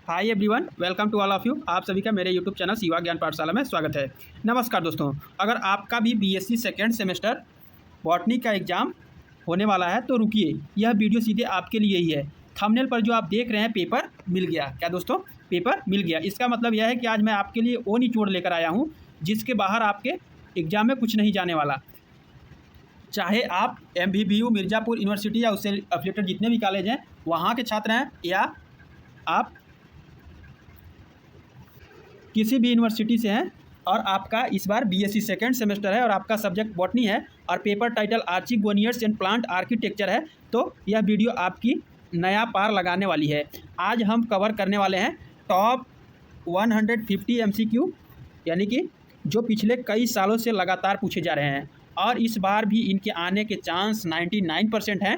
Hi everyone, welcome to all of you. आप सभी का मेरे यूट्यूब चैनल शिवा ज्ञान पाठशाला में स्वागत है। नमस्कार दोस्तों, अगर आपका भी बीएससी सेकेंड सेमेस्टर बॉटनी का एग्ज़ाम होने वाला है तो रुकिए, यह वीडियो सीधे आपके लिए ही है। थंबनेल पर जो आप देख रहे हैं पेपर मिल गया, क्या दोस्तों? पेपर मिल गया। इसका मतलब यह है कि आज मैं आपके लिए वो निचोड़ लेकर आया हूँ जिसके बाहर आपके एग्ज़ाम में कुछ नहीं जाने वाला। चाहे आप MVBU मिर्ज़ापुर यूनिवर्सिटी या उससे एफिलिएटेड जितने भी कॉलेज हैं वहाँ के छात्र हैं, या आप किसी भी यूनिवर्सिटी से हैं और आपका इस बार बीएससी सेकेंड सेमेस्टर है और आपका सब्जेक्ट बॉटनी है और paper title archegoniates and plant architecture है, तो यह वीडियो आपकी नया पार लगाने वाली है। आज हम कवर करने वाले हैं टॉप 150 MCQ, यानी कि जो पिछले कई सालों से लगातार पूछे जा रहे हैं और इस बार भी इनके आने के चांस 99% हैं।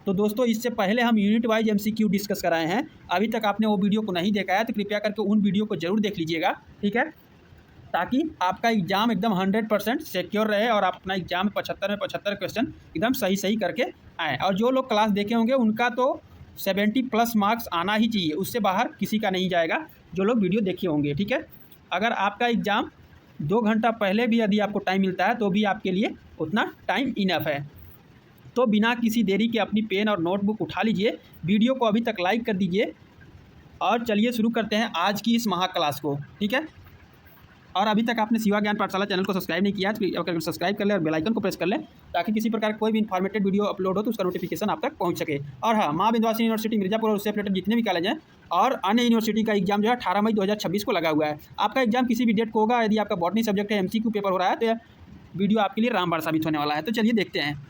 तो दोस्तों, इससे पहले हम यूनिट वाइज MCQ डिस्कस कराए हैं। अभी तक आपने वो वीडियो को नहीं देखा है तो कृपया करके उन वीडियो को जरूर देख लीजिएगा, ठीक है, ताकि आपका एग्ज़ाम एकदम 100% सिक्योर रहे और आप अपना एग्ज़ाम में 75 क्वेश्चन एकदम सही करके आएँ। और जो लोग क्लास देखे होंगे उनका तो 70+ मार्क्स आना ही चाहिए, उससे बाहर किसी का नहीं जाएगा जो लोग वीडियो देखे होंगे, ठीक है। अगर आपका एग्ज़ाम 2 घंटा पहले भी यदि आपको टाइम मिलता है तो भी आपके लिए उतना टाइम इनफ है। तो बिना किसी देरी के अपनी पेन और नोटबुक उठा लीजिए, वीडियो को अभी तक लाइक कर दीजिए और चलिए शुरू करते हैं आज की इस महा क्लास को, ठीक है। और अभी तक आपने शिवा ज्ञान पाठशाला चैनल को सब्सक्राइब नहीं किया तो सब्सक्राइब कर लें और बेल आइकन को प्रेस कर लें ताकि किसी प्रकार कोई भी इन्फॉर्मेटिव वीडियो अपलोड हो तो उसका नोटिफिकेशन आप तक पहुंच सके। और हाँ, माँ विंध्यवासिनी यूनिवर्सिटी मिर्ज़ापुर और उससे रिलेटेड जितने भी कॉलेज हैं और अन्य यूनिवर्सिटी का एग्जाम जो है 18 मई 2026 को लगा हुआ है। आपका एग्जाम किसी भी डेट को होगा। यदि आपका बॉटनी सब्जेक्ट है, MCQ पेपर हो रहा है, तो यह वीडियो आपके लिए रामबाण साबित होने वाला है। तो चलिए देखते हैं।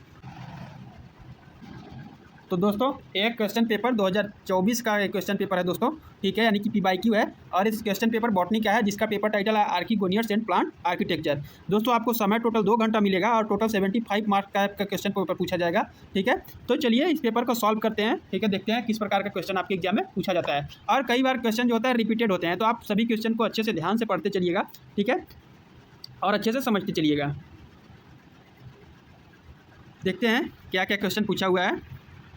तो दोस्तों, एक क्वेश्चन पेपर 2024 का एक क्वेश्चन पेपर है दोस्तों, ठीक है, यानी कि PYQ है। और इस क्वेश्चन पेपर बॉटनी का है जिसका पेपर टाइटल है आर्किगोनियर्स एंड प्लांट आर्किटेक्चर। दोस्तों, आपको समय टोटल 2 घंटा मिलेगा और टोटल 75 मार्क्स का क्वेश्चन पेपर पूछा जाएगा, ठीक है। तो चलिए इस पेपर को सॉल्व करते हैं, ठीक है, देखते हैं किस प्रकार का क्वेश्चन आपके एग्जाम में पूछा जाता है। और कई बार क्वेश्चन जो होता है रिपीटेड होते हैं, तो आप सभी क्वेश्चन को अच्छे से ध्यान से पढ़ते चलिएगा, ठीक है, और अच्छे से समझते चलिएगा। देखते हैं क्या क्या क्वेश्चन पूछा हुआ है।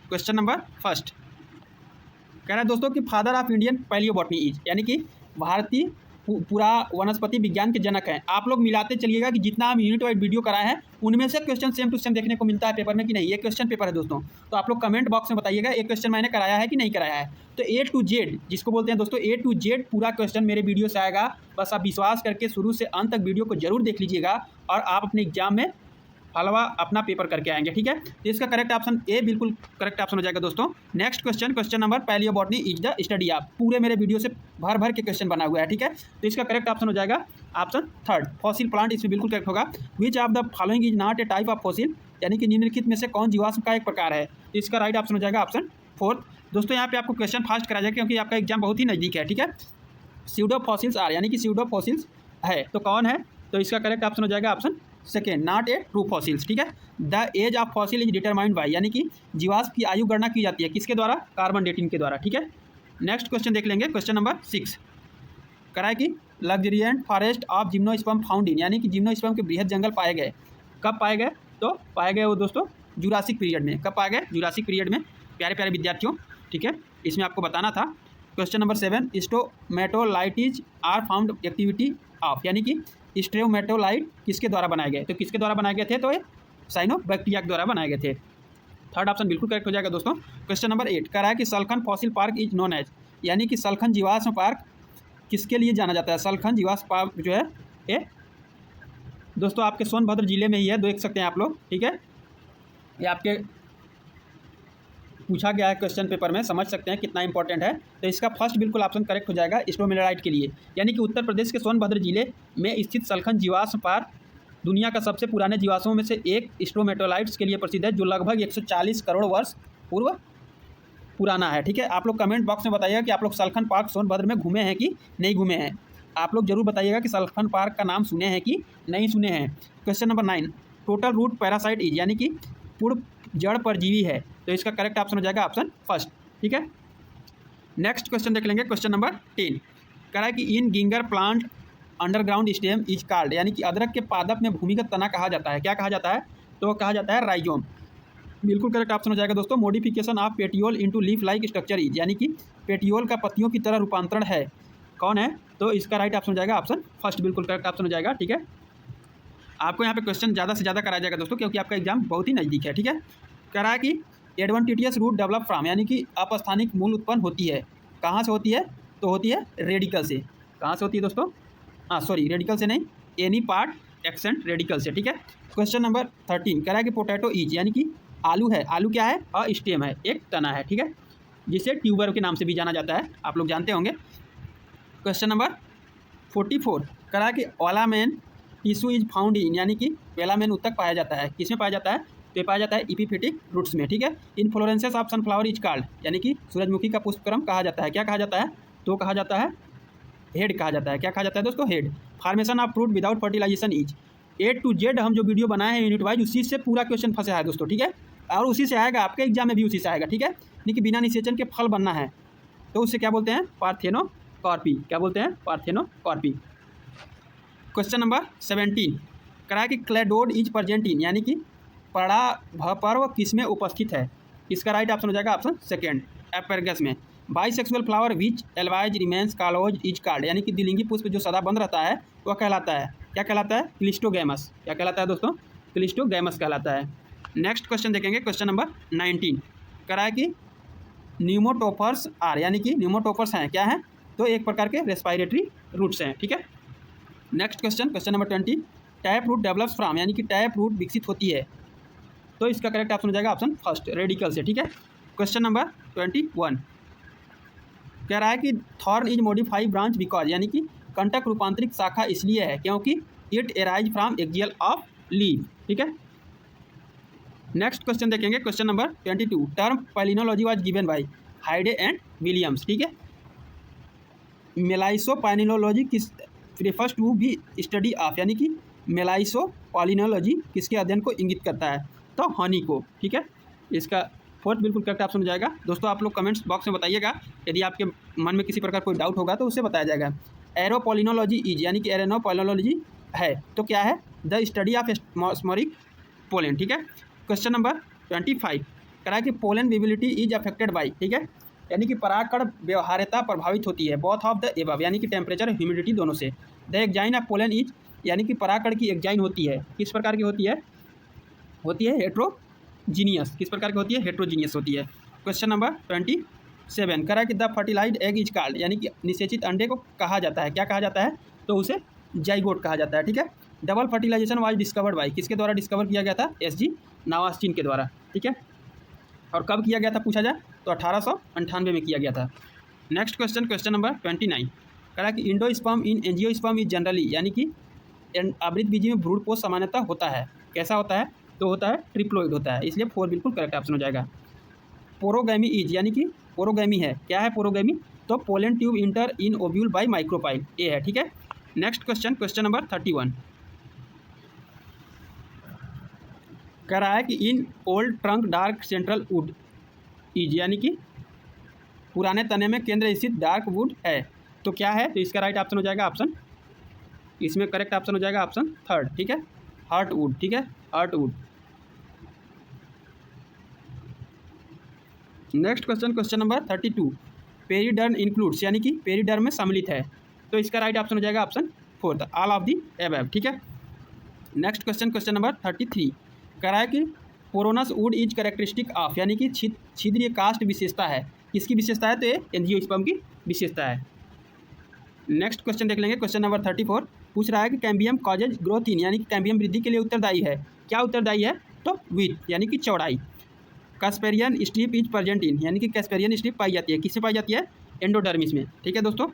क्वेश्चन नंबर फर्स्ट कह रहा है दोस्तों कि father of Indian palaeobotany is, यानी कि भारतीय पूरा वनस्पति विज्ञान के जनक हैं। आप लोग मिलाते चलिएगा कि जितना हम यूनिट वाइज वीडियो कराए हैं उनमें से क्वेश्चन सेम टू सेम देखने को मिलता है पेपर में कि नहीं। ये क्वेश्चन पेपर है दोस्तों, तो आप लोग कमेंट बॉक्स में बताइएगा एक क्वेश्चन मैंने कराया है कि नहीं कराया है। तो A to Z जिसको बोलते हैं दोस्तों, A to Z पूरा क्वेश्चन मेरे वीडियो से आएगा। बस आप विश्वास करके शुरू से अंत तक वीडियो को जरूर देख लीजिएगा और आप अपने एग्जाम में हलवा अपना पेपर करके आएंगे, ठीक है। तो इसका करेक्ट ऑप्शन ए बिल्कुल करेक्ट ऑप्शन हो जाएगा दोस्तों। Next question, question number palaeobotany is the study of, पूरे मेरे वीडियो से भर के क्वेश्चन बना हुआ है, ठीक है। तो इसका करेक्ट ऑप्शन हो जाएगा ऑप्शन थर्ड, फॉसिल प्लांट। इसमें बिल्कुल करेक्ट होगा। Which of the following is not a type of fossil, यानी कि निम्नलिखित में से कौन जीवाश्म का एक प्रकार है। तो इसका राइट ऑप्शन हो जाएगा ऑप्शन फोर्थ। दोस्तों, यहाँ पे आपको क्वेश्चन फास्ट करा जाएगा क्योंकि आपका एग्जाम बहुत ही नज़दीक है, ठीक है। स्यूडो फॉसिल्स आर, यानी कि स्यूडो फॉसिल्स है तो कौन है, तो इसका करेक्ट ऑप्शन हो जाएगा option second, not a true fossils, ठीक है। The age of fossil is determined by, यानी कि जीवाश्म की आयु गणना की जाती है किसके द्वारा, कार्बन डेटिंग के द्वारा, ठीक है। नेक्स्ट क्वेश्चन देख लेंगे। क्वेश्चन नंबर 6 कराए कि luxuriant forest of gymnosperm found in, यानी कि जिम्नोस्पर्म के बृहद जंगल पाए गए, कब पाए गए, तो पाए गए वो दोस्तों जुरासिक पीरियड में। कब पाए गए, जुरासिक पीरियड में, प्यारे प्यारे विद्यार्थियों, ठीक है। इसमें आपको बताना था। Question number 7 stromatolites are found activity of, यानी कि स्ट्रोमेटोलाइट किसके द्वारा बनाए गए, तो किसके द्वारा बनाए गए थे, तो ये साइनोबैक्टीरिया के द्वारा बनाए गए थे। थर्ड ऑप्शन बिल्कुल करेक्ट हो जाएगा दोस्तों। क्वेश्चन नंबर 8 कह रहा है कि Salkhan fossil park is known as, यानी कि सल्खन जीवाश्म पार्क किसके लिए जाना जाता है। सल्खन जीवाश्म पार्क जो है ये दोस्तों आपके सोनभद्र जिले में ही है, देख सकते हैं आप लोग, ठीक है। ये आपके पूछा गया है क्वेश्चन पेपर में, समझ सकते हैं कितना इंपॉर्टेंट है। तो इसका फर्स्ट बिल्कुल ऑप्शन करेक्ट हो जाएगा स्ट्रोमेटोलाइट के लिए, यानी कि उत्तर प्रदेश के सोनभद्र जिले में स्थित सल्खन जीवाश्म पार्क दुनिया का सबसे पुराने जीवाश्मों में से एक स्ट्रोमेटोलाइट्स के लिए प्रसिद्ध है, जो लगभग 140 करोड़ वर्ष पूर्व पुराना है, ठीक है। आप लोग कमेंट बॉक्स में बताइएगा कि आप लोग सल्खन पार्क सोनभद्र में घूमे हैं कि नहीं घूमे हैं। आप लोग जरूर बताइएगा कि सल्खन पार्क का नाम सुने हैं कि नहीं सुने हैं। Question number 9 total root parasite is, यानी कि पूर्ण जड़ परजीवी है, तो इसका करेक्ट ऑप्शन हो जाएगा ऑप्शन फर्स्ट, ठीक है। नेक्स्ट क्वेश्चन देख लेंगे। क्वेश्चन नंबर 10 कह रहा है कि in ginger plant underground stem is called, यानी कि अदरक के पादप में भूमिगत तना कहा जाता है, क्या कहा जाता है, तो कहा जाता है राइजोम। बिल्कुल करेक्ट ऑप्शन हो जाएगा दोस्तों। Modification of petiole into leaf like structure is, यानी कि पेटियोल का पत्तियों की तरह रूपांतरण है, कौन है? तो इसका राइट ऑप्शन हो जाएगा ऑप्शन फर्स्ट, बिल्कुल करेक्ट ऑप्शन हो जाएगा। ठीक है, आपको यहाँ पे क्वेश्चन ज़्यादा से ज़्यादा कराया जाएगा दोस्तों, क्योंकि आपका एग्जाम बहुत ही नज़दीक है। ठीक है, कह रहा है कि एडवांटेजियस रूट डेवलप फ्रॉम, यानी कि अपस्थानिक मूल उत्पन्न होती है, कहाँ से होती है? तो होती है रेडिकल से। कहाँ से होती है दोस्तों? हाँ सॉरी, रेडिकल से नहीं, एनी पार्ट एक्सेंट रेडिकल से। ठीक है, क्वेश्चन नंबर 13 कह रहा है कि पोटैटो इज, यानी कि आलू है, आलू क्या है? अ स्टेम है, एक तना है। ठीक है, जिसे ट्यूबर के नाम से भी जाना जाता है, आप लोग जानते होंगे। क्वेश्चन नंबर 44 कह रहा है कि ओलामेन टिश्यू इज फाउंड इन, यानी कि वेलामेन उत्तक पाया जाता है, किस में पाया जाता है? तो पाया जाता है इपीफिटिक रूट्स में। ठीक है, इन्फ्लोरेंसेस ऑफ सनफ्लावर इज कॉल्ड, यानी कि सूरजमुखी का पुष्पक्रम कहा जाता है, क्या कहा जाता है? तो कहा जाता है हेड कहा जाता है। क्या कहा जाता है दोस्तों? Head. Formation of fruit without fertilisation is, A to Z हम जो वीडियो बनाए हैं यूनिट वाइज, उसी से पूरा क्वेश्चन फंसा है दोस्तों। ठीक है, और उसी से आएगा आपके एग्जाम में भी, उसी से आएगा। ठीक है, यानी कि बिना निषेचन के फल बनना है, तो उससे क्या बोलते हैं? पार्थेनोकार्पी। क्या बोलते हैं? पार्थेनोकार्पी। क्वेश्चन नंबर 17 करा कि क्लेडोड इज प्रेजेंट इन, यानी कि पर्व किस में उपस्थित है? इसका राइट ऑप्शन हो जाएगा ऑप्शन सेकेंड, एस्पैरगस में। Bisexual flower which always remains closed is called, यानी कि द्विलिंगी पुष्प जो सदा बंद रहता है वह कहलाता है, क्या कहलाता है? क्लिस्टोगैमस। क्या कहलाता है दोस्तों? क्लिस्टोगैमस कहलाता है। नेक्स्ट क्वेश्चन देखेंगे, क्वेश्चन नंबर 19 करा है कि न्यूमोटोफर्स आर, यानी कि न्यूमोटोफर्स हैं, क्या हैं? तो एक प्रकार के रेस्पायरेटरी रूट्स हैं। ठीक है, next question, question number 20 tap root develops from, यानी कि टैप रूट विकसित होती है, तो इसका करेक्ट ऑप्शन हो जाएगा ऑप्शन फर्स्ट, रेडिकल से। ठीक है, क्वेश्चन नंबर 21 कह रहा है कि thorn is modified branch because, यानी कि कंटक रूपांतरिक शाखा इसलिए है क्योंकि it arise from axial of leave. ठीक है, नेक्स्ट क्वेश्चन देखेंगे, question number 22 term palynology was given by Hyde and Williams. ठीक है, मेलाइसोपाइनिनोलॉजी किस refers to be study of, यानी कि मेलाइसोपाइनिनोलॉजी किसके अध्ययन को इंगित करता है? तो हनी को। ठीक है, इसका फोर्थ बिल्कुल करेक्ट ऑप्शन हो जाएगा। दोस्तों आप लोग कमेंट्स बॉक्स में बताइएगा, यदि आपके मन में किसी प्रकार कोई डाउट होगा तो उससे बताया जाएगा। एरोपोलिनोलॉजी इज, यानी कि एरेनोपोलिनोलॉजी है, तो क्या है? The study of atmospheric pollen. ठीक है, क्वेश्चन नंबर 25 करा कि पोलन विबिलिटी इज अफेक्टेड बाई, ठीक है, यानी कि परागकण व्यवहार्यता प्रभावित होती है बोथ ऑफ द एबव, यानी कि टेम्परेचर ह्यूमिडिटी दोनों से। The exine of pollen is, यानी कि परागकण की एग्जाइन होती है, किस प्रकार की होती है? होती है हेट्रोजीनियस। किस प्रकार की होती है? हेट्रोजीनियस होती है। क्वेश्चन नंबर 27 करा कि the fertilised egg is called, यानी कि निषेचित अंडे को कहा जाता है, क्या कहा जाता है? तो उसे जाइगोट कहा जाता है। ठीक है, double fertilisation was discovered by, किसके द्वारा डिस्कवर किया गया था? एसजी नावास्टिन के द्वारा। ठीक है, और कब किया गया था पूछा जाए तो 1898 में किया गया था। नेक्स्ट क्वेश्चन, क्वेश्चन नंबर 29 करा कि endosperm in angiosperm is generally, यानी कि आवृतबीजी में भ्रूणपोष सामान्यतः होता है, कैसा होता है? तो होता है ट्रिप्लोइड होता है, इसलिए 4 बिल्कुल करेक्ट ऑप्शन हो जाएगा। पोरोगैमी इज, यानी कि पोरोगैमी है, क्या है पोरोगैमी? तो पोलन ट्यूब इंटर इन ओव्यूल बाय माइक्रोपाइल, ए है। ठीक है, नेक्स्ट क्वेश्चन, क्वेश्चन नंबर 31 कह रहा है कि in old trunk dark central would is, यानी कि पुराने तने में केंद्र स्थित डार्क वुड है, तो क्या है? तो इसका राइट ऑप्शन हो जाएगा ऑप्शन, इसमें करेक्ट ऑप्शन हो जाएगा ऑप्शन थर्ड। ठीक है, हार्ट वुड। ठीक है, heart would. Next question, question number 32 periderm includes, यानी कि पेरिडर्म में सम्मिलित है, तो इसका राइट ऑप्शन हो जाएगा option fourth, all of the above. ठीक है, नेक्स्ट क्वेश्चन, क्वेश्चन नंबर 33 कह रहा है कि पोरोनस वुड इज कैरेक्टरिस्टिक ऑफ, यानी कि छिद्रीय कास्ट विशेषता है, किसकी विशेषता है? तो ये एंजियोस्पर्म की विशेषता है। नेक्स्ट क्वेश्चन देख लेंगे, क्वेश्चन नंबर 34 पूछ रहा है कि कैम्बियम कॉजेज ग्रोथ इन, यानी कि कैम्बियम वृद्धि के लिए उत्तरदायी है, क्या उत्तरदायी है? तो विथ, यानी कि चौड़ाई। Casparian strip is present in, यानी कि कैस्पेरियन स्ट्रिप पाई जाती है, किससे पाई जाती है? एंडोडर्मिस में। ठीक है दोस्तों,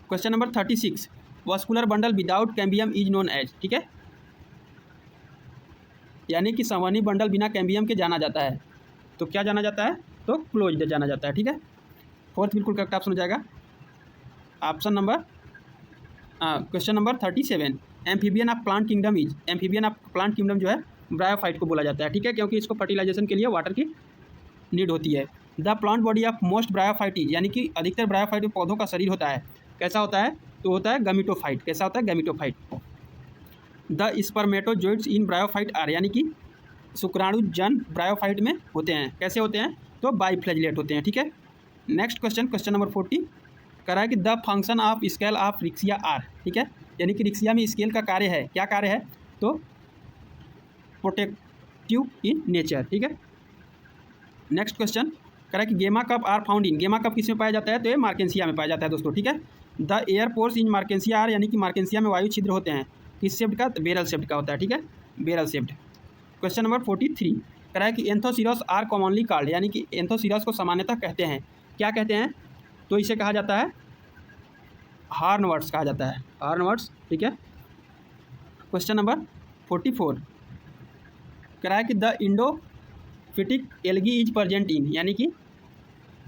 question number 36 vascular bundle without cambium is known as, ठीक है, यानी कि संवहनी बंडल बिना कैम्बियम के जाना जाता है, तो क्या जाना जाता है? तो क्लोज्ड जाना जाता है। ठीक है, फोर्थ बिल्कुल करेक्ट ऑप्शन हो जाएगा option number question number 37 amphibian of plant kingdom is, amphibian of plant kingdom जो है ब्रायोफाइट को बोला जाता है। ठीक है, क्योंकि इसको फर्टिलाइजेशन के लिए वाटर की नीड होती है। The plant body of most bryophyte is, यानी कि अधिकतर ब्रायोफाइट पौधों का शरीर होता है, कैसा होता है? तो होता है गैमेटोफाइट। कैसा होता है? Gametophyte. The spermatozoids in bryophyte are, यानी कि शुक्राणु जन ब्रायोफाइट में होते हैं। कैसे होते हैं? तो बाइफ्लैजिलेट होते हैं। ठीक है। नेक्स्ट क्वेश्चन नंबर 40 करा है कि the function of scale of Riccia are. ठीक है, यानी कि रिक्सिया में स्केल का कार्य है, क्या कार्य है? तो प्रोटेक्टिव इन नेचर। ठीक है। नेक्स्ट क्वेश्चन करा है कि गेमा कप आर फाउंड इन। गेमा कप किस में पाया जाता है? तो ये मार्केंसिया में पाया जाता है दोस्तों। ठीक है। The air pores in Marchantia are, यानी कि मार्केंसिया में वायु छिद्र होते हैं। किस शेप्ड का? बेरल शेप्ड का होता है। ठीक है, बेरल शेप्ड। क्वेश्चन नंबर 43 करा है कि एंथोसिरस आर कॉमनली कॉल्ड, यानी कि एंथोसिरस को सामान्यतः कहते हैं, क्या कहते हैं? तो इसे कहा जाता है हॉर्नवर्ड्स कहा जाता है, हॉर्नवर्ड्स। ठीक है। क्वेश्चन नंबर 44 करा है कि the endophytic algae is present in, यानी कि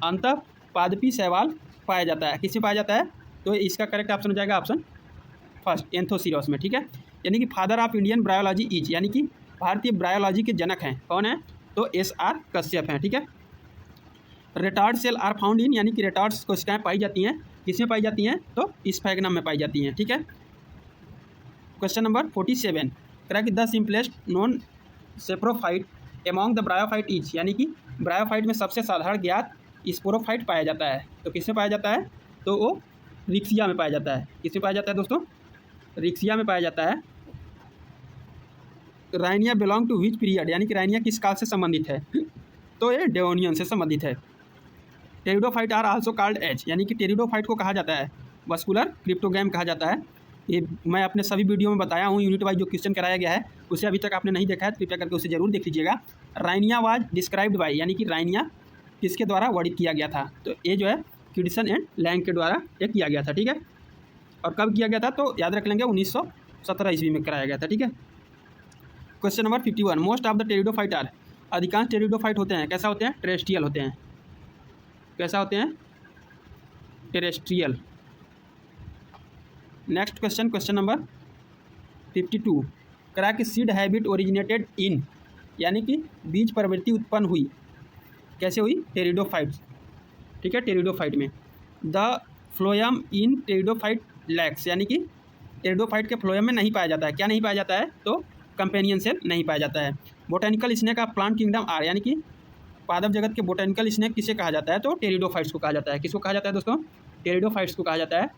अंतःपादपी शैवाल पाया जाता है। किसमें पाया जाता है? तो इसका करेक्ट ऑप्शन हो जाएगा ऑप्शन फर्स्ट, एंथोसिरस में। ठीक है। यानी कि father of Indian bryology is, यानी कि भारतीय ब्रायोलॉजी के जनक हैं, कौन है? तो SR कश्यप हैं। ठीक है। रेटार्ड सेल आर फाउंड इन, यानी कि रेटार्ड्स कोशिकाएं पाई जाती हैं, किसमें पाई जाती हैं? तो स्फैग्नम में पाई जाती हैं। ठीक है। क्वेश्चन नंबर 47 करा कि the simplest non saprophyte among the bryophyte is, यानी कि ब्रायोफाइट में सबसे साधारण ज्ञात स्पोरोफाइट पाया जाता है। तो किसमें पाया जाता है? तो वो रिक्सिया में पाया जाता है। किसमें पाया जाता है दोस्तों? रिक्सिया में पाया जाता है। Rhynia belong to which period, यानी कि राइनिया किस काल से संबंधित है? तो ये डेवोनियन से संबंधित है। Pteridophyte are also called as, यानी कि टेरिडोफाइट को कहा जाता है वस्कुलर क्रिप्टोगैम कहा जाता है। ये मैं अपने सभी वीडियो में बताया हूँ, यूनिट वाइज जो क्वेश्चन कराया गया है उसे अभी तक आपने नहीं देखा है तो कृपया करके उसे जरूर देख लीजिएगा। राइनिया वाज डिस्क्राइब्ड बाय, यानी कि राइनिया किसके द्वारा वर्णित किया गया था? तो ये जो है किडसन एंड लैंग के द्वारा ये किया गया था। ठीक है। और कब किया गया था? तो याद रख लेंगे 1917 ईस्वी में कराया गया था। ठीक है। Question number 51 most of the pteridophyte are, अधिकांश टेरिडोफाइट होते हैं कैसा होते हैं? टेरेस्ट्रियल होते हैं। कैसा होते हैं? टेरेस्ट्रियल। नेक्स्ट क्वेश्चन नंबर 52 करा कि सीड हैबिट ओरिजिनेटेड इन, यानी कि बीज प्रवृत्ति उत्पन्न हुई, कैसे हुई? टेरिडोफाइट्स। ठीक है, टेरिडोफाइट में। The phloem in pteridophyte lakhs, यानी कि टेरिडोफाइट के फ्लोयम में नहीं पाया जाता है, क्या नहीं पाया जाता है? तो कंपेनियन सेल नहीं पाया जाता है। Botanical snake of plant kingdom are, यानी कि पादप जगत के बोटेनिकल स्नेक किसे कहा जाता है? तो टेरिडोफाइट्स को कहा जाता है। किसको कहा जाता है दोस्तों? टेरिडोफाइट्स को कहा जाता है।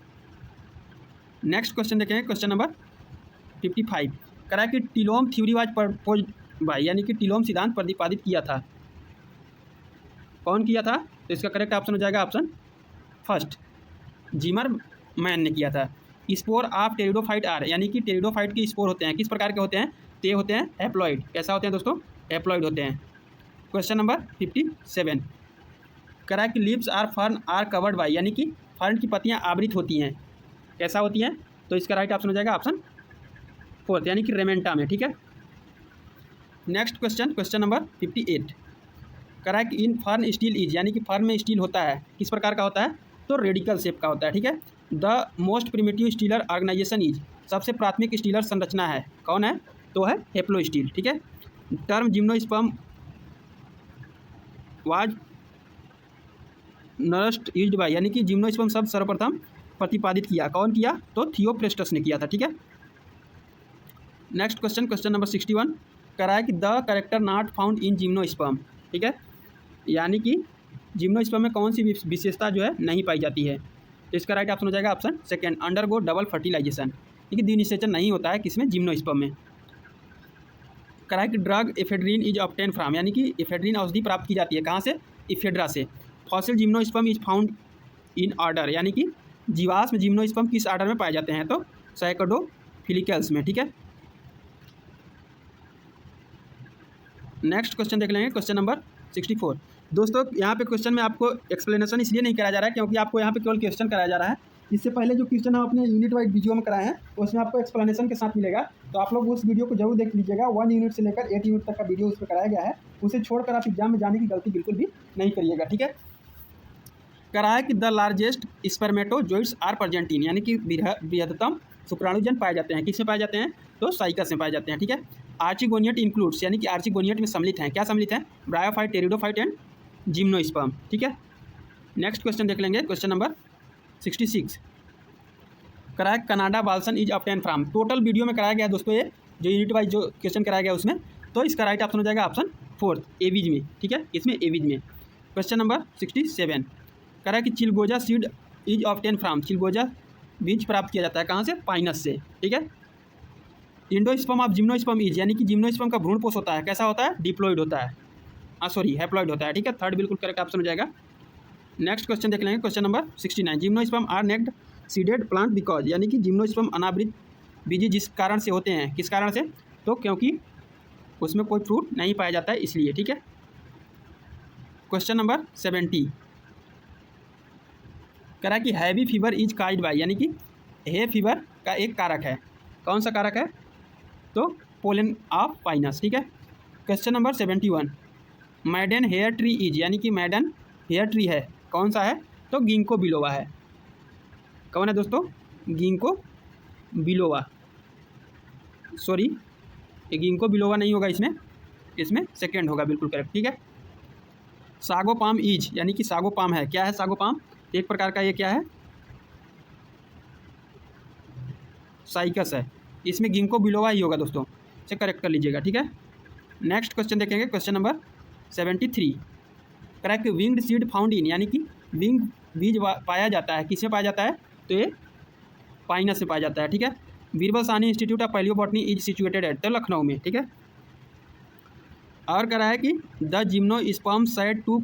नेक्स्ट क्वेश्चन देखेंगे, क्वेश्चन नंबर 55 करा कि टिलोम थ्योरी वाज प्रपोज्ड बाय, यानी कि टिलोम सिद्धांत प्रतिपादित किया था, कौन किया था? तो इसका करेक्ट ऑप्शन हो जाएगा ऑप्शन फर्स्ट, जिमरमैन ने किया था। स्पोर ऑफ टेरिडोफाइट आर, यानी कि टेरिडोफाइट के स्पोर होते हैं, किस प्रकार के होते हैं? ते होते हैं हैप्लॉइड। कैसा होते हैं दोस्तों? हैप्लॉइड होते हैं। क्वेश्चन नंबर 57 करा कि leaves are fern are covered by, यानी कि फर्न की पत्तियां आवृत होती हैं, कैसा होती हैं? तो इसका राइट ऑप्शन हो जाएगा ऑप्शन फोर्थ, यानी कि रेमेंटा में। ठीक है। नेक्स्ट क्वेश्चन नंबर 58 करा कि इन फर्न स्टील इज, यानी कि फर्न में स्टील होता है, किस प्रकार का होता है? तो रेडिकल शेप का होता है। ठीक है। The most primitive stelar organisation is, सबसे प्राथमिक स्टीलर संरचना है, कौन है? तो है हेप्लो स्टील। ठीक है। Term gymnosperm was first used by, यानी कि जिम्नोस्पर्म शब्द सर्वप्रथम प्रतिपादित किया, कौन किया? तो थियोप्रेस्टस ने किया था। ठीक है। नेक्स्ट क्वेश्चन नंबर 61 करा है कि the character not found in gymnosperm. ठीक है। यानी कि जिम्नोस्पर्म में कौन सी विशेषता जो है नहीं पाई जाती है? तो इसका राइट ऑप्शन हो जाएगा option second, undergo double fertilisation, क्योंकि द्विनिषेचन नहीं होता है किसमें? जिम्नोस्पर्म में। करा है कि drug ephedrine is obtain from, यानी कि एफेड्रीन औषधि प्राप्त की जाती है कहाँ से? इफेड्रा से। Fossil gymnosperm is found in order, यानी कि जीवाश्म जिम्नोस्पर्म किस ऑर्डर में पाए जाते हैं? तो सैकड़ोफिलिकल्स में। ठीक है। नेक्स्ट क्वेश्चन देख लेंगे, क्वेश्चन नंबर 64 दोस्तों यहाँ पे क्वेश्चन में आपको एक्सप्लेनेशन इसलिए नहीं कराया जा रहा है क्योंकि आपको यहाँ पे केवल क्वेश्चन कराया जा रहा है। इससे पहले जो क्वेश्चन हम अपने यूनिट वाइज वीडियो में कराए हैं उसमें आपको एक्सप्लेनेशन के साथ मिलेगा, तो आप लोग उस वीडियो को जरूर देख लीजिएगा। 1 यूनिट से लेकर 8 यूनिट तक का वीडियो उस पर कराया गया है, उसे छोड़कर आप एग्जाम में जाने की गलती बिल्कुल भी नहीं करिएगा। ठीक है। करा है कि the largest spermatozoids are present in, यानी कि बृहत्तम शुक्राणुजन पाए जाते हैं, किसमें पाए जाते हैं? तो साइकस में पाए जाते हैं। ठीक है। आर्चिगोनियट इंक्लूड्स, यानी कि आर्चिगोनियट में सम्मिलित हैं, क्या सम्मिलित हैं? Bryophyte, pteridophyte and gymnosperm. ठीक है। नेक्स्ट क्वेश्चन देख लेंगे, क्वेश्चन नंबर 66 करा है Canada balsam is obtain from. Total video में कराया गया दोस्तों, ये जो यूनिट वाइज जो क्वेश्चन कराया गया उसमें तो इसका राइट ऑप्शन हो जाएगा ऑप्शन 4 एविज में, ठीक है, इसमें एविज में। क्वेश्चन नंबर 67 कह रहा है कि चिलगोजा सीड इज ऑब्टेन फ्रॉम, चिलगोजा बीज प्राप्त किया जाता है कहाँ से, पाइनस से, ठीक है। इंडोस्पर्म ऑफ जिम्नोस्पर्म इज, यानी कि जिम्नोस्पर्म का भ्रूणपोष होता है, कैसा होता है, डिप्लॉइड होता है, सॉरी हैप्लॉइड होता है, ठीक है। थर्ड बिल्कुल करेक्ट ऑप्शन हो जाएगा। नेक्स्ट क्वेश्चन देख लेंगे, question number 69 gymnosperm are naked seeded plant because, यानी कि जिम्नोस्पर्म अनावृत बीजी जिस कारण से होते हैं, किस कारण से, तो क्योंकि उसमें कोई फ्रूट नहीं पाया जाता है इसलिए, ठीक है। क्वेश्चन नंबर 70 कह रहा है कि हैवी फीवर इज काइड बाय, यानी कि हे फीवर का एक कारक है, कौन सा कारक है, तो पोलन ऑफ पाइनस, ठीक है। Question number 71 maiden hair tree is, यानी कि मैडन हेयर ट्री है, कौन सा है, तो गिंको बिलोवा है, कौन है दोस्तों, ginkgo Belova, sorry ginkgo Belova नहीं होगा इसमें, इसमें सेकेंड होगा बिल्कुल करेक्ट, ठीक है। सागो पाम इज, यानी कि सागो पाम है, क्या है सागो पाम, एक प्रकार का ये क्या है, साइकस है, इसमें गिंको बिलोवा ही होगा दोस्तों, इसे करेक्ट कर लीजिएगा, ठीक है। नेक्स्ट क्वेश्चन देखेंगे, question number 73 correct winged seed found in, यानी कि विंग बीज पाया जाता है, किसमें पाया जाता है, तो ये पाइनस से पाया जाता है, ठीक है। Birbal Sahni institute of palaeobotany is situated at, तो लखनऊ में, ठीक है। और कह रहा है कि the gymnosperm used to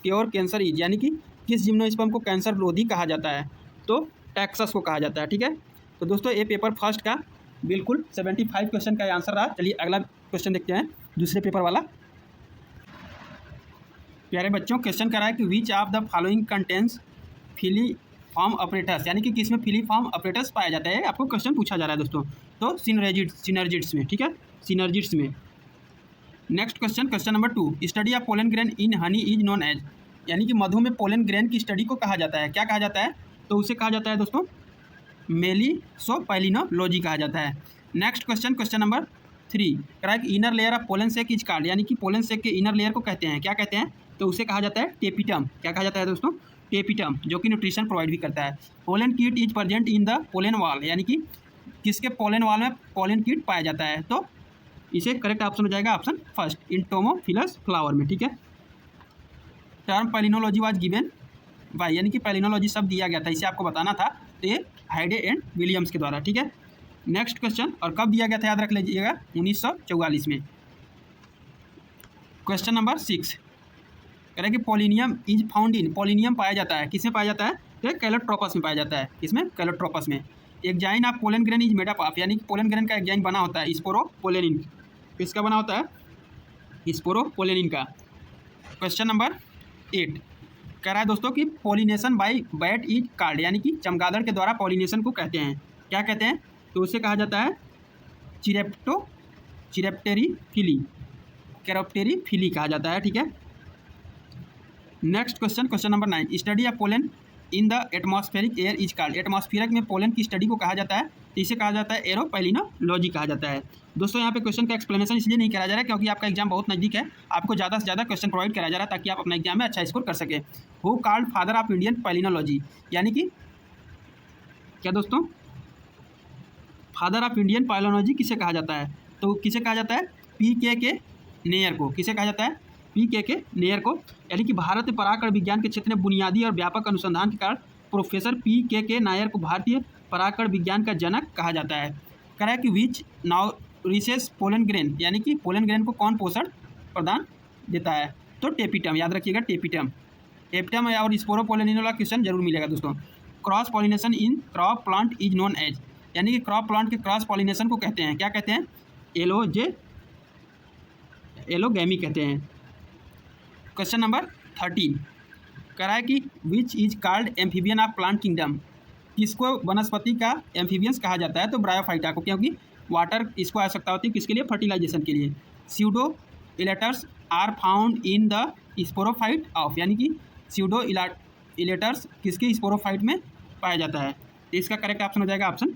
cure cancer is, यानी कि किस जिम्नोस्पर्म को कैंसर रोधी कहा जाता है, तो टेक्सास को कहा जाता है, ठीक है। तो दोस्तों ये पेपर फर्स्ट का बिल्कुल 75 क्वेश्चन का आंसर रहा। चलिए अगला क्वेश्चन देखते हैं, दूसरे पेपर वाला। प्यारे बच्चों, क्वेश्चन कर रहा है कि which of the following contents filiform operators, यानी कि किसमें फिलीफॉर्म ऑपरेटर्स पाया जाता है, आपको क्वेश्चन पूछा जा रहा है दोस्तों, तो सिनर्जिड्स में, ठीक है, सिनर्जिड्स में। Next question, question number 2 study of pollen grain in honey is known as, यानी कि मधु में पोलन ग्रेन की स्टडी को कहा जाता है, क्या कहा जाता है, तो उसे कहा जाता है दोस्तों मेलिसोपैलिनोलॉजी कहा जाता है। नेक्स्ट क्वेश्चन, क्वेश्चन नंबर 3 कह रहा है कि inner layer of pollen sac is called, यानी कि पोलन सेक के इनर लेयर को कहते हैं, क्या कहते हैं, तो उसे कहा जाता है टेपिटम, क्या कहा जाता है दोस्तों, टेपिटम, जो कि न्यूट्रिशन प्रोवाइड भी करता है। पोलन कीट is present in the pollen wall, यानी कि किसके पोलन वॉल में पोलन कीट पाया जाता है, तो इसे करेक्ट ऑप्शन हो जाएगा ऑप्शन फर्स्ट इंटोमोफिलस फ्लावर में, ठीक है। Term palynology was given bye, यानी कि पैलिनोलॉजी शब्द दिया गया था, इसे आपको बताना था, तो ये हाइडे एंड विलियम्स के द्वारा, ठीक है। नेक्स्ट क्वेश्चन, और कब दिया गया था याद रख लीजिएगा, 1944 में। क्वेश्चन नंबर 6 कह रहा है कि polonium is found in, polonium पाया जाता है, किसमें पाया जाता है, तो कैलोट्रोपस में पाया जाता है, किसमें, कैलोट्रोपस में। एक जाइन of pollen grain is made up of, यानी कि पोलन ग्रेन का एक जाइन बना होता है स्पोरोपोलेनिन, किसका बना होता है, स्पोरोपोलेनिन का। क्वेश्चन नंबर 8 कह रहा है दोस्तों कि pollination by bat is called, यानी कि चमगादड़ के द्वारा पॉलिनेशन को कहते हैं, क्या कहते हैं, तो उसे कहा जाता है कैरोप्टेरीफिली कहा जाता है, ठीक है। Next question, question number 9 study of pollen in the atmospheric air is called, atmospheric में पोलन की स्टडी को कहा जाता है, तो इसे कहा जाता है एरोपैलिनोलॉजी कहा जाता है। दोस्तों यहाँ पे क्वेश्चन का एक्सप्लेनेशन इसलिए नहीं करा जा रहा है क्योंकि आपका एग्जाम बहुत नज़दीक है, आपको ज़्यादा से ज़्यादा क्वेश्चन प्रोवाइड कराया जा रहा है ताकि आप अपना एग्जाम में अच्छा स्कोर कर सकें। Who called father of Indian palynology, यानी कि क्या दोस्तों, फादर ऑफ इंडियन पैलिनोलॉजी किसे कहा जाता है, तो किसे कहा जाता है, PK नेयर को, किसे कहा जाता है, PK नेयर को, यानी कि भारत में परागकण विज्ञान के क्षेत्र में बुनियादी और व्यापक अनुसंधान के कारण प्रोफेसर PK नायर को भारतीय परागकण विज्ञान का जनक कहा जाता है। कह रहा है कि which now recess pollen grain, यानी कि पोलन ग्रेन को कौन पोषण प्रदान देता है, तो टेपिटम, याद रखिएगा टेपिटम और स्पोरोपोलेनिन वाला क्वेश्चन जरूर मिलेगा दोस्तों। Cross pollination in crop plant is known as, यानी कि क्रॉप प्लांट के क्रॉस पॉलिनेशन को कहते हैं, क्या कहते हैं, एलोगैमी कहते हैं। क्वेश्चन नंबर 13 कह रहा है कि which is called amphibian of plant kingdom, किसको वनस्पति का एम्फीबियंस कहा जाता है, तो ब्रायोफाइटा को, क्योंकि वाटर इसको आवश्यकता होती है किसके लिए, फर्टिलाइजेशन के लिए। Pseudo elaters are found in the sporophyte of, यानी कि स्यूडो इलेटर्स किसके स्पोरोफाइट में पाया जाता है, तो इसका करेक्ट ऑप्शन हो जाएगा ऑप्शन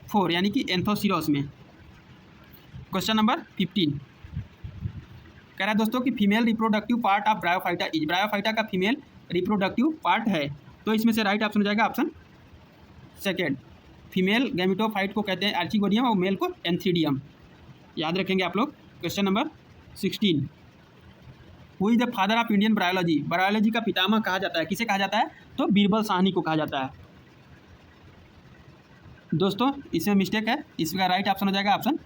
4, यानी कि एंथोसिरोस में। क्वेश्चन नंबर 15 कह रहा है दोस्तों कि female reproductive part of bryophyta is, bryophyta का फीमेल रिप्रोडक्टिव पार्ट है, तो इसमें से राइट ऑप्शन हो जाएगा ऑप्शन सेकेंड। फीमेल गैमेटोफाइट को कहते हैं आर्चिगोनियम और मेल को एंथ्रीडियम, याद रखेंगे आप लोग। Question number 16, who is the father of Indian biology? Biology का पितामह कहा जाता है, किसे कहा जाता है? तो बीरबल साहनी को कहा जाता है। दोस्तों इसमें मिस्टेक है, इसका राइट ऑप्शन हो जाएगा option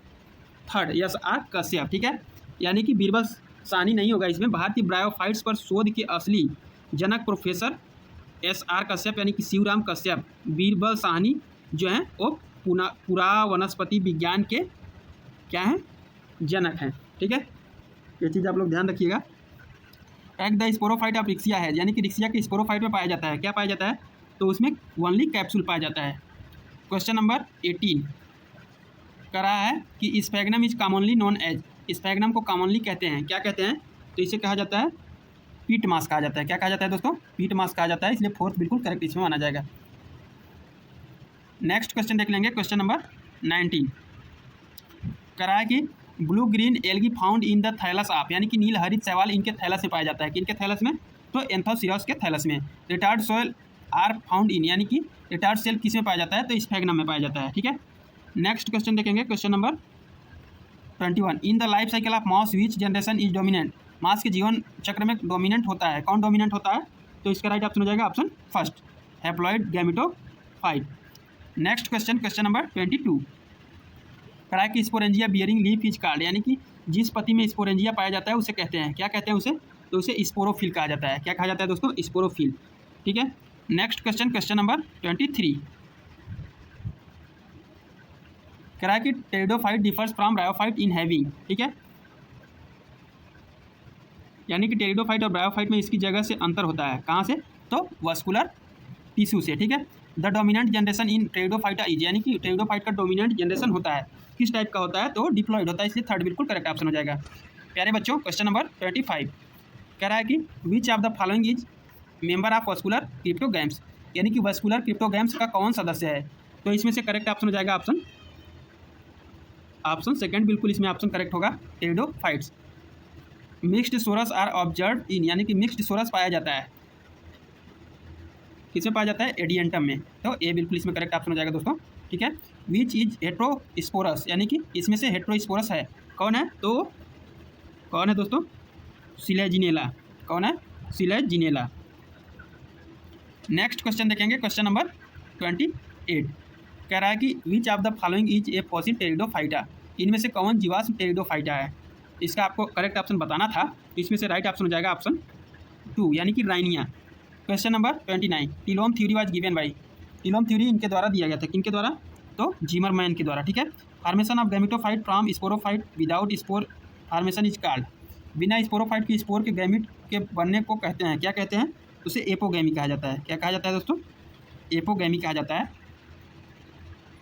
third, S R Kashyap. ठीक है, यानी कि बीरबल साहनी नहीं होगा इसमें। भारतीय ब्रायोफाइट्स पर शोध के असली जनक प्रोफेसर एस आर कश्यप यानी कि शिवराम कश्यप, बीरबल साहनी जो हैं वो पूरा वनस्पति विज्ञान के क्या हैं? जनक हैं। ठीक है, ये चीज़ आप लोग ध्यान रखिएगा। Egg the sporophyte of Riccia है, यानी कि रिक्सिया के स्पोरोफाइट में पाया जाता है, क्या पाया जाता है? तो उसमें ओनली कैप्सूल पाया जाता है। क्वेश्चन नंबर 18 कह रहा है कि sphagnum is commonly known as, sphagnum को कॉमनली कहते हैं, क्या कहते हैं? तो इसे कहा जाता है पीट मास कहा जाता है। क्या कहा जाता है दोस्तों? पीट मास कहा जाता है, इसलिए फोर्थ बिल्कुल करेक्ट इसमें माना जाएगा। नेक्स्ट क्वेश्चन देख लेंगे, क्वेश्चन नंबर 19 कह रहा है कि blue green algae found in the thallus of, यानी कि नील हरित शैवाल इनके थैलस में पाया जाता है। किनके थैलस में? तो एंथोसिरस के थैलस में। Retard soil are found in, यानी कि रिटार्ड सेल किस में पाया जाता है? तो स्फैग्नम में पाया जाता है। ठीक है, नेक्स्ट क्वेश्चन देखेंगे, question number 21 in the life cycle of moss which generation is dominant, moss के जीवन चक्र में डोमिनेंट होता है, कौन डोमिनेंट होता है? तो इसका राइट ऑप्शन हो जाएगा option first, haploid gametophyte. Next question, question number 22 कह रहा है कि sporangia bearing leaf is called, यानी कि जिस पत्ती में स्पोरेंजिया पाया जाता है उसे कहते हैं, क्या कहते हैं उसे? तो उसे स्पोरोफिल कहा जाता है। क्या कहा जाता है दोस्तों? स्पोरोफिल। ठीक है, नेक्स्ट क्वेश्चन, क्वेश्चन नंबर 23 कह रहा है कि pteridophyte differs from bryophyte in having. ठीक है, यानी कि टेरिडोफाइट और ब्रायोफाइट में इसकी जगह से अंतर होता है, कहाँ से? तो वस्कुलर टिश्यू से। ठीक है, the dominant generation in pteridophyta is, यानी कि टेरिडोफाइट का डोमिनेंट जनरेशन होता है, किस टाइप का होता है? तो डिप्लॉइड होता है, इसलिए थर्ड बिल्कुल करेक्ट ऑप्शन हो जाएगा। प्यारे बच्चों, क्वेश्चन नंबर 25 कह रहा है कि which of the following is member of vascular cryptogams, यानी कि वस्कुलर क्रिप्टोगैम्स का कौन सदस्य है? तो इसमें से करेक्ट ऑप्शन हो जाएगा ऑप्शन सेकंड, बिल्कुल इसमें ऑप्शन करेक्ट होगा, pteridophytes. Mixed sorus are observe in, यानी कि मिक्स्ड सोरस पाया जाता है, किसमें पाया जाता है? एडियंटम में। तो ये बिल्कुल इसमें करेक्ट ऑप्शन हो जाएगा दोस्तों। ठीक है, विच इज हेट्रोस्पोरस, यानी कि इसमें से हेट्रोस्पोरस है, कौन है? तो कौन है दोस्तों? सिलेजिनेला। कौन है? सिलेजिनेला। नेक्स्ट क्वेश्चन देखेंगे, क्वेश्चन नंबर 28 कह रहा है कि which of the following is a fossil pteridophyta, इनमें से कौन जीवाश्म टेरिडोफाइटा है? इसका आपको करेक्ट ऑप्शन बताना था, तो इसमें से राइट ऑप्शन हो जाएगा ऑप्शन 2, यानी कि Rhynia. Question number 29 telome theory was given by, telome theory इनके द्वारा दिया गया था, किनके द्वारा? तो जिमरमैन के द्वारा। ठीक है, formation of gametophyte from sporophyte without spore formation is called, बिना स्पोरोफाइट के स्पोर के गैमिट के बनने को कहते हैं, क्या कहते हैं? उसे एपोगैमी कहा जाता है। क्या कहा जाता है दोस्तों? एपोगैमी कहा जाता है।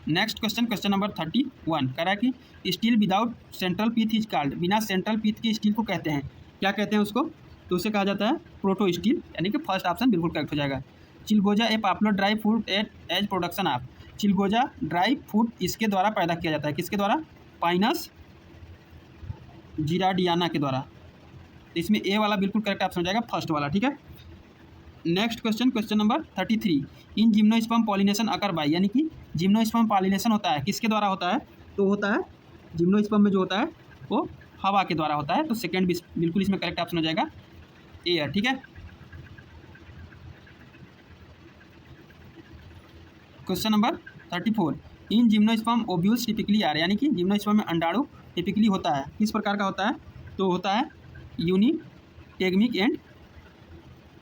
नेक्स्ट क्वेश्चन, क्वेश्चन नंबर 31 कह रहा है कि steel without central pith is called, बिना सेंट्रल पीथ के स्टील को कहते हैं, क्या कहते हैं उसको? तो उसे कहा जाता है प्रोटो स्टील, यानी कि फर्स्ट ऑप्शन बिल्कुल करेक्ट हो जाएगा। Chilgoza a popular dry fruit as production of, चिलगोजा ड्राई फ्रूट इसके द्वारा पैदा किया जाता है, किसके द्वारा? पाइनस जिराडियाना के द्वारा। इसमें ए वाला बिल्कुल करेक्ट ऑप्शन हो जाएगा, फर्स्ट वाला। ठीक है, next question, question number 33 in gymnosperm pollination occur by, यानी कि जिम्नोस्पर्म पॉलिनेशन होता है, किसके द्वारा होता है? तो होता है जिम्नोस्पर्म में जो होता है वो हवा के द्वारा होता है, तो सेकंड बिल्कुल इसमें करेक्ट ऑप्शन हो जाएगा एयर। ठीक है, question number 34 in gymnosperm ovules typically are, यानी कि जिम्नोस्पर्म में अंडाणु टिपिकली होता है, किस प्रकार का होता है? तो होता है यूनिटेगमिक एंड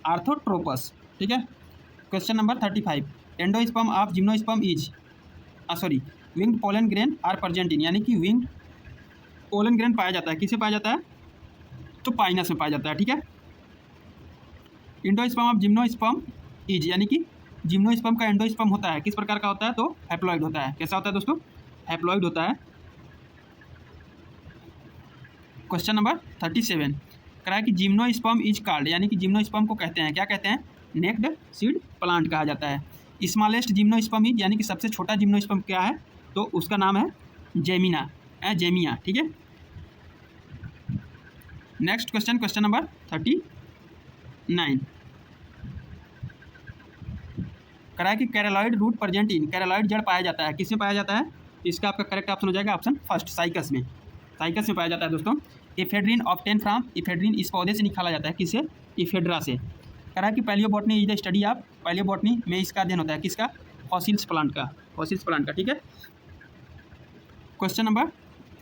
आर्थोट्रोपस। ठीक है, question number 35 endosperm of gymnosperm is winged pollen grain are present in, यानी कि विंग्ड पोलन ग्रेन पाया जाता है, किसे पाया जाता है? तो पाइनस में पाया जाता है। ठीक है, एंडोस्पर्म ऑफ जिम्नोस्पर्म इज, यानी कि जिम्नोस्पर्म का एंडोस्पर्म होता है, किस प्रकार का होता है? तो हैप्लॉइड होता है। कैसा होता है दोस्तों? हैप्लॉइड होता है। क्वेश्चन नंबर 37 कह रहा है कि जिम्नोस्पर्म इज कॉल्ड, यानी कि जिम्नोस्पर्म को कहते हैं, क्या कहते हैं? नेक्ड सीड प्लांट कहा जाता है। स्मॉलेस्ट जिम्नोस्पर्म इज, यानी कि सबसे छोटा जिम्नोस्पर्म क्या है? तो उसका नाम है जेमिया। ठीक है, नेक्स्ट क्वेश्चन, क्वेश्चन नंबर 39 कह रहा है कि coralloid root present in, coralloid जड़ पाया जाता है, किसमें पाया जाता है? इसका आपका करेक्ट ऑप्शन हो जाएगा ऑप्शन फर्स्ट, साइकस में। साइकस में पाया जाता है दोस्तों। इफेड्रिन ऑब्टेन फ्रॉम, इफेड्रिन इस पौधे से निकाला जाता है, किससे? इफेड्रा से। कह रहा है कि palaeobotany is the study of, palaeobotany में इसका अध्ययन होता है, किसका? फॉसिल्स प्लांट का, फॉसिल्स प्लांट का, ठीक है। Question number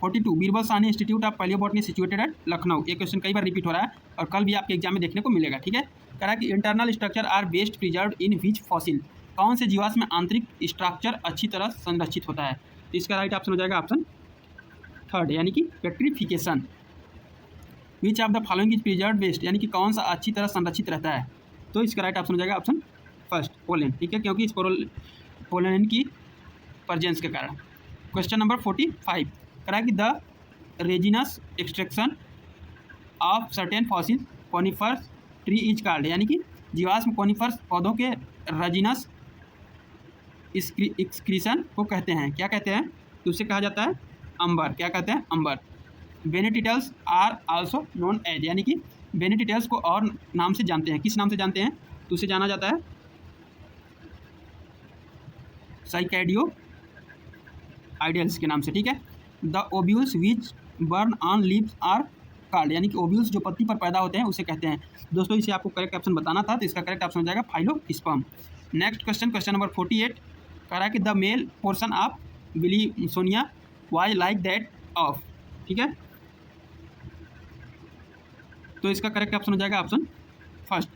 42, Birbal Sahni institute of palaeobotany situated at Lucknow. ये क्वेश्चन कई बार रिपीट हो रहा है और कल भी आपके एग्जाम में देखने को मिलेगा, ठीक है। कह रहा है कि internal structure are best preserve in which fossil, कौन से जीवाश्म में आंतरिक स्ट्रक्चर अच्छी तरह संरक्षित होता है? तो इसका राइट ऑप्शन हो जाएगा ऑप्शन थर्ड, यानी कि petrification. Which of the following is preserve best, यानी कि कौन सा अच्छी तरह संरक्षित रहता है? तो इसका राइट ऑप्शन हो जाएगा ऑप्शन फर्स्ट, पोलन, ठीक है, क्योंकि इस पोलन की प्रेजेंस के कारण। क्वेश्चन नंबर 45, करा कि the resinous extraction of certain fossil conifers tree is called, यानी कि जीवाश्म कॉनिफर्स पौधों के रेजिनस एक्सक्रीशन को कहते हैं, क्या कहते हैं? तो उसे कहा जाता है अंबर, क्या कहते हैं? अंबर। बेनेटिटल्स आर आल्सो नोन एज, यानी कि बेनेटिटल्स को और नाम से जानते हैं, किस नाम से जानते हैं? तो उसे जाना जाता है साइकैडियो आइडियल्स के नाम से, ठीक है। The ovules which borne on leaves are called, यानी कि ओब्यूल्स जो पत्ती पर पैदा होते हैं उसे कहते हैं। दोस्तों इसे आपको करेक्ट ऑप्शन बताना था, तो इसका करेक्ट ऑप्शन हो जाएगा phyllosperm. Next question, question number 48, कह रहा है कि the male portion of Williamsonia was like that of, ठीक है। तो इसका करेक्ट ऑप्शन हो जाएगा ऑप्शन फर्स्ट,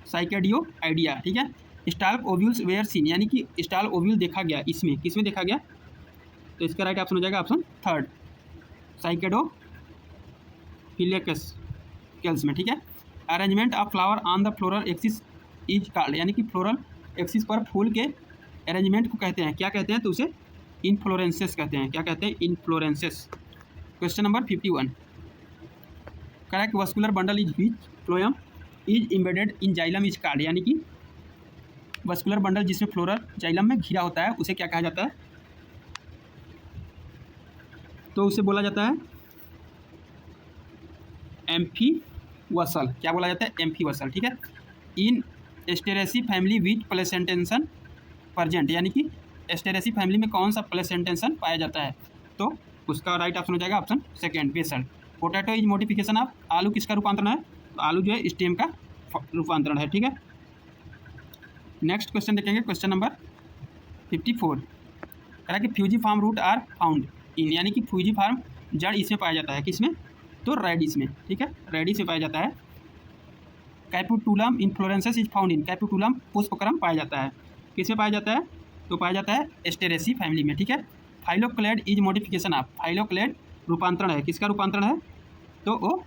साइकैडियो आइडिया, ठीक है। स्टाल्क ओव्यूल्स वेयर सीन, यानी कि स्टाल्क ओव्यूल देखा गया इसमें, किसमें देखा गया? तो इसका राइट ऑप्शन हो जाएगा ऑप्शन थर्ड, साइकेडो फिलेक्स में, ठीक है। Arrangement of flower on the floral axis is called, यानी कि फ्लोरल एक्सिस पर फूल के अरेंजमेंट को कहते हैं, क्या कहते हैं? तो उसे इनफ्लोरेंसेस कहते हैं, क्या कहते हैं? Inflorescences. Question number 51, correct vascular bundle is which phloem is embedded in xylem is called, यानी कि वस्कुलर बंडल जिसमें फ्लोरल जाइलम में घिरा होता है उसे क्या कहा जाता है? तो उसे बोला जाता है एम्फीवसल, क्या बोला जाता है? एम्फीवसल, ठीक है। इन एस्टेरेसी फैमिली विच प्लेसेंटेंसन प्रेजेंट, यानी कि एस्टेरेसी फैमिली में कौन सा प्लेसेंटेंसन पाया जाता है? तो उसका राइट ऑप्शन हो जाएगा option second, basal. Potato is modification of, आलू किसका रूपांतरण है? तो आलू जो है स्टेम का रूपांतरण है, ठीक है। नेक्स्ट क्वेश्चन देखेंगे, क्वेश्चन नंबर 54, कह रहा कि fusiform root are found in, यानी कि फ्यूजी फार्म जड़ इसमें पाया जाता है, किसमें? तो रेडिस में, ठीक है, रेडिस में पाया जाता है। कैपुटुलम इन्फ्लोरेंसेस इज फाउंड इन, कैपुटुलम पुष्पक्रम पाया जाता है, किसमें पाया जाता है? तो पाया जाता है एस्टेरेसी फैमिली में, ठीक है। Phylloclade is modification of, phylloclade रूपांतरण है, किसका रूपांतरण है? तो वो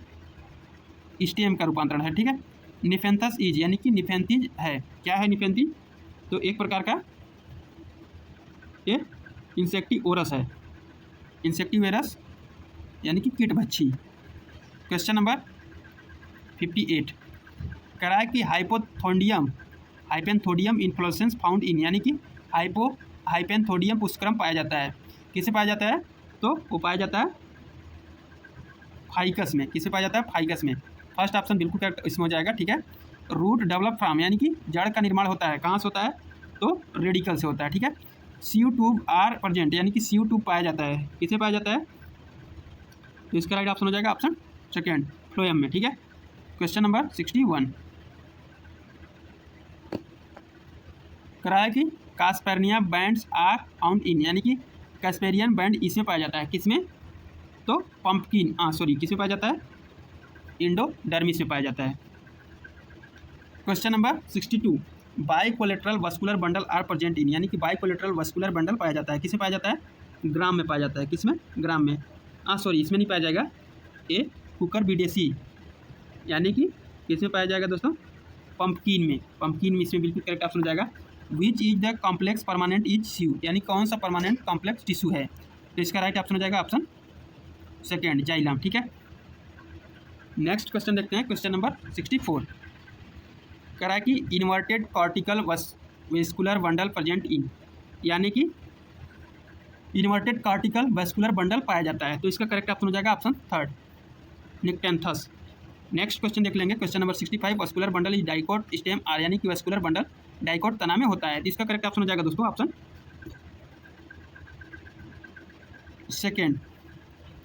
स्टेम का रूपांतरण है, ठीक है। निफेंथस इज, यानी कि निफेंथिज है, क्या है निफेंथिज? तो एक प्रकार का ये इंसेक्टिवोरस है, इंसेक्टिवेरस यानी कि कीटभक्षी। क्वेश्चन नंबर 58, कह रहा है कि हाइपेंथोडियम इन्फ्लोरेसेंस फाउंड इन, यानी कि हाइपेंथोडियम पुष्पक्रम पाया जाता है, किसे पाया जाता है? तो वो पाया जाता है फाइकस में, किसे पाया जाता है? फाइकस में। फर्स्ट ऑप्शन बिल्कुल करेक्ट इसमें हो जाएगा, ठीक है। रूट डेवलप फ्रॉम, यानी कि जड़ का निर्माण होता है, कहाँ से होता है? तो रेडिकल से होता है, ठीक है। सीयू ट्यूब आर प्रेजेंट, यानी कि सीयू ट्यूब पाया जाता है, किसे पाया जाता है? तो इसका राइट ऑप्शन हो जाएगा ऑप्शन सेकेंड, फ्लोएम में, ठीक है। क्वेश्चन नंबर 61, कराया कि कास्पेरिया बैंड्स आर फाउंड इन, यानी कि कास्पेरियन बैंड इसमें पाया जाता है, किसमें? तो पंपकिन किसमें पाया जाता है? इंडोडर्मिस में पाया जाता है। Question number 62, bicollateral vascular bundle are present in, यानी कि बाइकोलेटरल वस्कुलर बंडल पाया जाता है, किसमें पाया जाता है? ग्राम में पाया जाता है, किसमें? ग्राम में। इसमें नहीं पाया जाएगा, ए कुकर बीडेसी, यानी कि किसमें पाया जाएगा दोस्तों? पंपकिन में, पंपकिन में इसमें बिल्कुल करेक्ट ऑप्शन हो जाएगा। Which is the complex permanent is tissue, यानी कौन सा परमानेंट कॉम्प्लेक्स टिश्यू है? तो इसका राइट ऑप्शन हो जाएगा ऑप्शन सेकेंड, जाइलम, ठीक है। नेक्स्ट क्वेश्चन देखते हैं, क्वेश्चन नंबर 64, करा कि inverted cortical vascular bundle present in, यानी कि इन्वर्टेड कॉर्टिकल वेस्कुलर बंडल पाया जाता है, तो इसका करेक्ट ऑप्शन हो जाएगा option third, nyctanthes. Next question देख लेंगे, question number 65, vascular bundle is dicot stem are, यानी कि वेस्कुलर बंडल डाइकोट तना में होता है, तो इसका करेक्ट ऑप्शन हो जाएगा दोस्तों option second,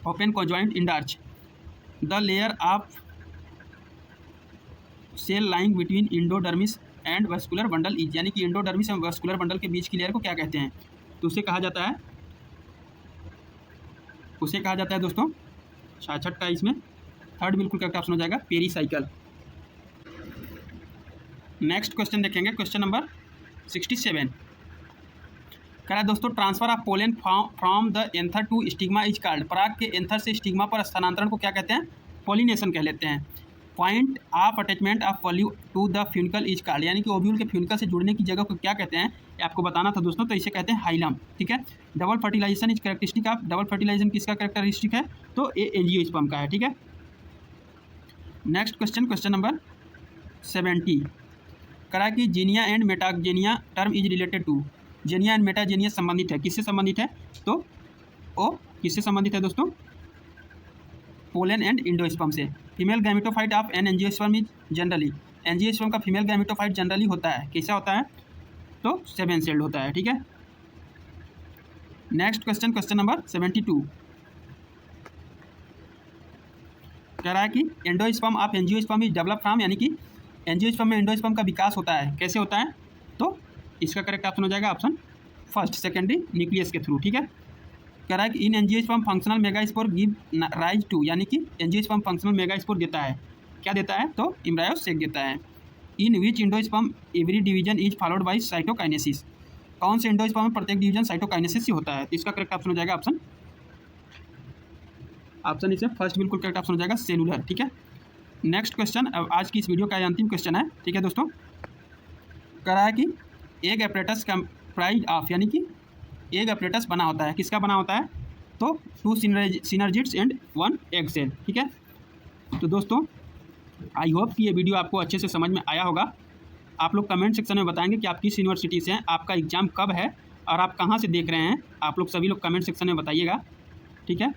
open conjoint endarch, the layer of cell lying between endodermis and vascular bundle is, यानी कि इंडोडर्मिस और वस्कुलर बंडल के बीच की लेयर को क्या कहते हैं? तो उसे कहा जाता है दोस्तों 66 का इसमें थर्ड बिल्कुल करेक्ट ऑप्शन हो जाएगा पेरीसाइकल। नेक्स्ट क्वेश्चन देखेंगे, क्वेश्चन नंबर 67 कह रहा है दोस्तों transfer of pollen from the anther to stigma is called, पराग के एंथर से स्टिग्मा पर स्थानांतरण को क्या कहते हैं? पॉलिनेशन कह लेते हैं। Point of attachment of ovule to the funicle is called, यानी कि ओव्यूल के फ्यूनिकल से जुड़ने की जगह को क्या कहते हैं? ये आपको बताना था दोस्तों, तो इसे कहते हैं हाइलम। ठीक है, double fertilisation is characteristic of, double fertilisation किसका कैरेक्टरिस्टिक है? तो ये एंजियोस्पर्म का है। ठीक है, नेक्स्ट क्वेश्चन, क्वेश्चन नंबर 70 करा कि xenia and metaxenia term is related to, xenia and metaxenia संबंधित है, किससे संबंधित है? तो ओ किससे संबंधित है दोस्तों? पोलन एंड इंडोस्पर्म से। Female gametophyte of an angiosperm is generally, angiosperm का फीमेल गैमेटोफाइट जनरली होता है, कैसा होता है? तो 7 सेल्ड होता है। ठीक है, नेक्स्ट क्वेश्चन, क्वेश्चन नंबर 72 कह रहा है कि endosperm of angiosperm is develop from, यानी कि एंजियोस्पर्म में एंडोस्पर्म का विकास होता है, कैसे होता है? तो इसका करेक्ट ऑप्शन हो जाएगा ऑप्शन फर्स्ट, सेकेंडरी न्यूक्लियस के थ्रू। ठीक है, कह रहा है कि in angiosperm functional megaspore give rise to, यानी कि एंजियोस्पर्म फंक्शनल मेगास्पोर देता है, क्या देता है? तो एम्ब्रायो सेक देता है। In which endosperm every division is followed by cytokinesis, कौन से एंडोस्पर्म में प्रत्येक डिवीजन साइटोकाइनेसिस से होता है? तो इसका करेक्ट ऑप्शन हो जाएगा ऑप्शन इसमें फर्स्ट बिल्कुल करेक्ट ऑप्शन हो जाएगा सेलुलर। ठीक है, नेक्स्ट क्वेश्चन, अब आज की इस वीडियो का अंतिम क्वेश्चन है। ठीक है दोस्तों, कह रहा है कि एग एपरेटस कंप्राइज ऑफ, यानी कि एग एपरेटस बना होता है, किसका बना होता है? तो 2 सिनर्जिड्स एंड 1 एग सेल। ठीक है, तो दोस्तों आई होप कि ये वीडियो आपको अच्छे से समझ में आया होगा। आप लोग कमेंट सेक्शन में बताएंगे कि आप किस यूनिवर्सिटी से हैं, आपका एग्ज़ाम कब है और आप कहाँ से देख रहे हैं, आप लोग सभी लोग कमेंट सेक्शन में बताइएगा। ठीक है,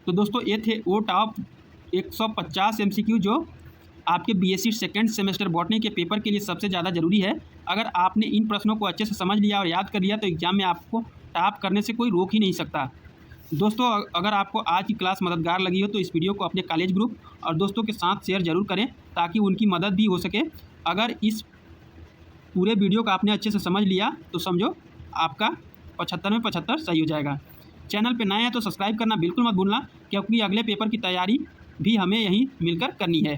तो दोस्तों ये थे वो टॉप 150 MCQ जो आपके BSc सेकेंड सेमेस्टर बॉटनी के पेपर के लिए सबसे ज़्यादा ज़रूरी है। अगर आपने इन प्रश्नों को अच्छे से समझ लिया और याद कर लिया तो एग्ज़ाम में आपको टॉप करने से कोई रोक ही नहीं सकता। दोस्तों अगर आपको आज की क्लास मददगार लगी हो तो इस वीडियो को अपने कॉलेज ग्रुप और दोस्तों के साथ शेयर ज़रूर करें ताकि उनकी मदद भी हो सके। अगर इस पूरे वीडियो को आपने अच्छे से समझ लिया तो समझो आपका 75 में 75 सही हो जाएगा। चैनल पे नए हैं तो सब्सक्राइब करना बिल्कुल मत भूलना, क्योंकि अगले पेपर की तैयारी भी हमें यहीं मिलकर करनी है।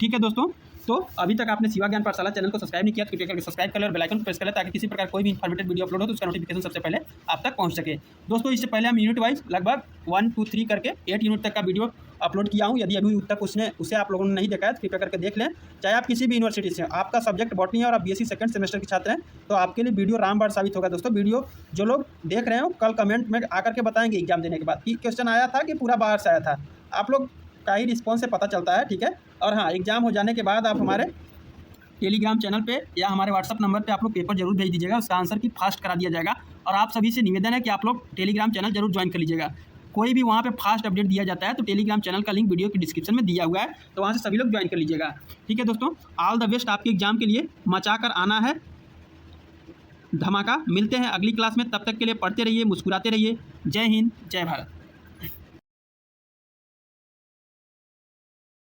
ठीक है दोस्तों, तो अभी तक आपने शिवा ज्ञान पाठशाला चैनल को सब्सक्राइब नहीं किया तो कृपया करके सब्सक्राइब कर लें और बेल आइकन को प्रेस कर लें ताकि किसी प्रकार कोई भी इन्फॉर्मेटिव वीडियो अपलोड हो तो उसका नोटिफिकेशन सबसे पहले आप तक पहुंच सके। दोस्तों इससे पहले हम यूनिट वाइज लगभग 1, 2, 3 करके 8 यूनिट तक का वीडियो अपलोड किया हूं। यदि अभी तक उसे आप लोगों ने नहीं देखा है तो कृपया करके देख लें। चाहे आप किसी भी यूनिवर्सिटी से, आपका सब्जेक्ट बॉटनी है और आप BSc सेकंड सेमेस्टर के छात्र हैं तो आपके लिए वीडियो रामबाण साबित होगा। दोस्तों वीडियो जो लोग देख रहे हो कल कमेंट में आकर के बताएंगे एग्जाम देने के बाद कि क्वेश्चन आया था कि पूरा बाहर से आया था, आप लोग का ही रिस्पॉन्स से पता चलता है। ठीक है, और हाँ एग्जाम हो जाने के बाद आप हमारे टेलीग्राम चैनल पे या हमारे व्हाट्सअप नंबर पे आप लोग पेपर जरूर भेज दीजिएगा, उसका आंसर की फास्ट करा दिया जाएगा। और आप सभी से निवेदन है कि आप लोग टेलीग्राम चैनल जरूर ज्वाइन कर लीजिएगा, कोई भी वहाँ पे फास्ट अपडेट दिया जाता है तो टेलीग्राम चैनल का लिंक वीडियो की डिस्क्रिप्शन में दिया हुआ है, तो वहाँ से सभी लोग ज्वाइन कर लीजिएगा। ठीक है दोस्तों, ऑल द बेस्ट आपके एग्जाम के लिए, मचा कर आना है धमाका। मिलते हैं अगली क्लास में, तब तक के लिए पढ़ते रहिए, मुस्कुराते रहिए। जय हिंद, जय भारत।